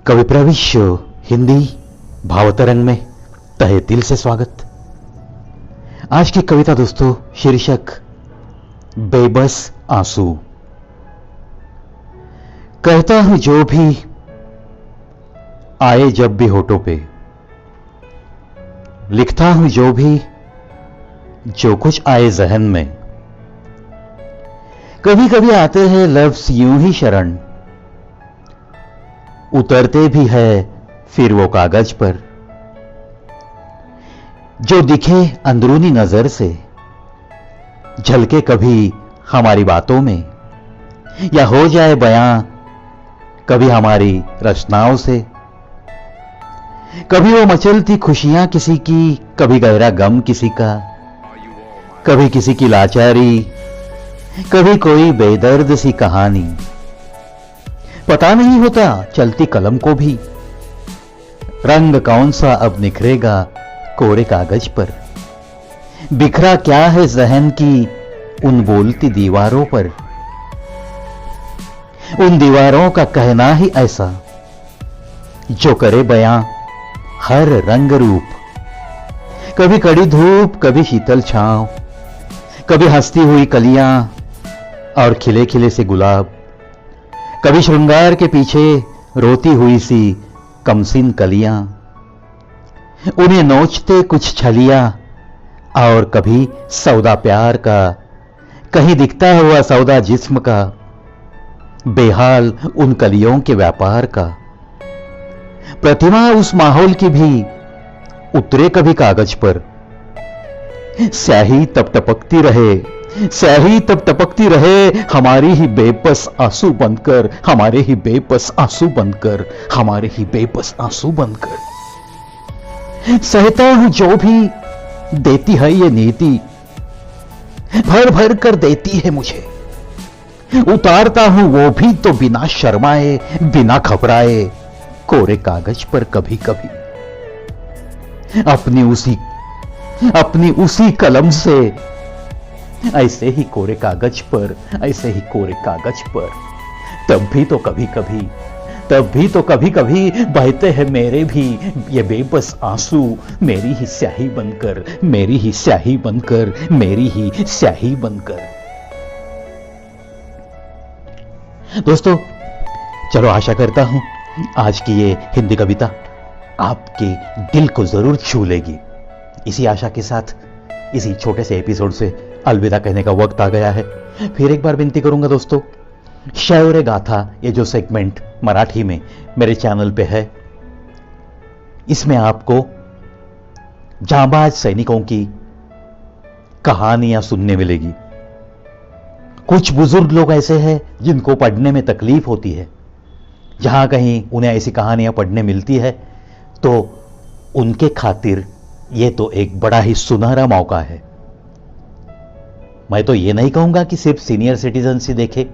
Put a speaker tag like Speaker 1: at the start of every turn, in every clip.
Speaker 1: कवि प्रवेश हिंदी भावतरंग में तहे दिल से स्वागत। आज की कविता दोस्तों शीर्षक बेबस आंसू। कहता हूं जो भी आए जब भी होठों पे, लिखता हूं जो भी जो कुछ आए जहन में। कभी कभी आते हैं लफ्ज यूं ही शरण, उतरते भी है फिर वो कागज पर। जो दिखे अंदरूनी नजर से, झलके कभी हमारी बातों में, या हो जाए बयां कभी हमारी रचनाओं से। कभी वो मचलती खुशियां किसी की, कभी गहरा गम किसी का, कभी किसी की लाचारी, कभी कोई बेदर्द सी कहानी। पता नहीं होता चलती कलम को भी, रंग कौन सा अब निखरेगा कोरे कागज पर। बिखरा क्या है जहन की उन बोलती दीवारों पर, उन दीवारों का कहना ही ऐसा जो करे बयां हर रंग रूप। कभी कड़ी धूप, कभी शीतल छांव, कभी हंसती हुई कलियां और खिले खिले से गुलाब, कभी श्रृंगार के पीछे रोती हुई सी कमसिन कलियां। उन्हें नोचते कुछ छलियां, और कभी सौदा प्यार का, कहीं दिखता हुआ सौदा जिस्म का, बेहाल उन कलियों के व्यापार का। प्रतिमा उस माहौल की भी उतरे कभी कागज पर। स्याही तब टपकती रहे, स्याही तब टपकती रहे, हमारी ही बेबस आंसू बनकर, हमारे ही बेबस आंसू बनकर, हमारे ही बेबस आंसू बनकर। सहता हूं जो भी देती है ये नीति, भर भर कर देती है मुझे। उतारता हूं वो भी तो बिना शर्माए, बिना घबराए, कोरे कागज पर कभी कभी। अपनी उसी कलम से, ऐसे ही कोरे कागज पर, ऐसे ही कोरे कागज पर। तब भी तो कभी कभी, तब भी तो कभी कभी बहते हैं मेरे भी ये बेबस आंसू, मेरी ही स्याही बनकर, मेरी ही स्याही बनकर, मेरी ही स्याही बनकर। दोस्तों चलो, आशा करता हूं आज की ये हिंदी कविता आपके दिल को जरूर छू लेगी। इसी आशा के साथ इसी छोटे से एपिसोड से अलविदा कहने का वक्त आ गया है। फिर एक बार विनती करूंगा दोस्तों, शौर्य गाथा ये जो सेगमेंट मराठी में मेरे चैनल पे है, इसमें आपको जांबाज सैनिकों की कहानियां सुनने मिलेगी। कुछ बुजुर्ग लोग ऐसे हैं जिनको पढ़ने में तकलीफ होती है, जहां कहीं उन्हें ऐसी कहानियां पढ़ने मिलती है तो उनके खातिर ये तो एक बड़ा ही सुनहरा मौका है। मैं तो ये नहीं कहूंगा कि सिर्फ सीनियर सिटीजन ही देखे,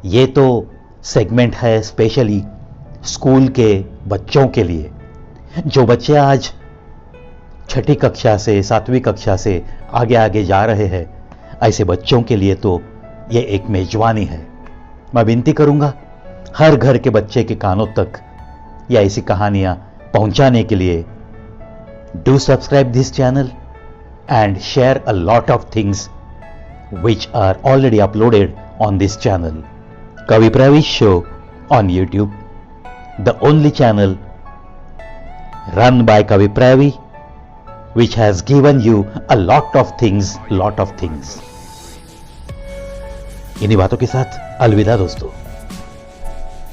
Speaker 1: ये तो सेगमेंट है स्पेशली स्कूल के बच्चों के लिए। जो बच्चे आज छठी कक्षा से 7वीं कक्षा से आगे आगे जा रहे हैं, ऐसे बच्चों के लिए तो ये एक मेजबानी है। मैं विनती करूंगा हर घर के बच्चे के कानों तक ये ऐसी कहानियां पहुंचाने के लिए, do subscribe this channel and share a lot of things which are already uploaded on this channel, Kavi Pravi Show on YouTube, the only channel run by Kavi Pravi which has given you a lot of things. इन्हीं बातों के साथ अलविदा दोस्तों।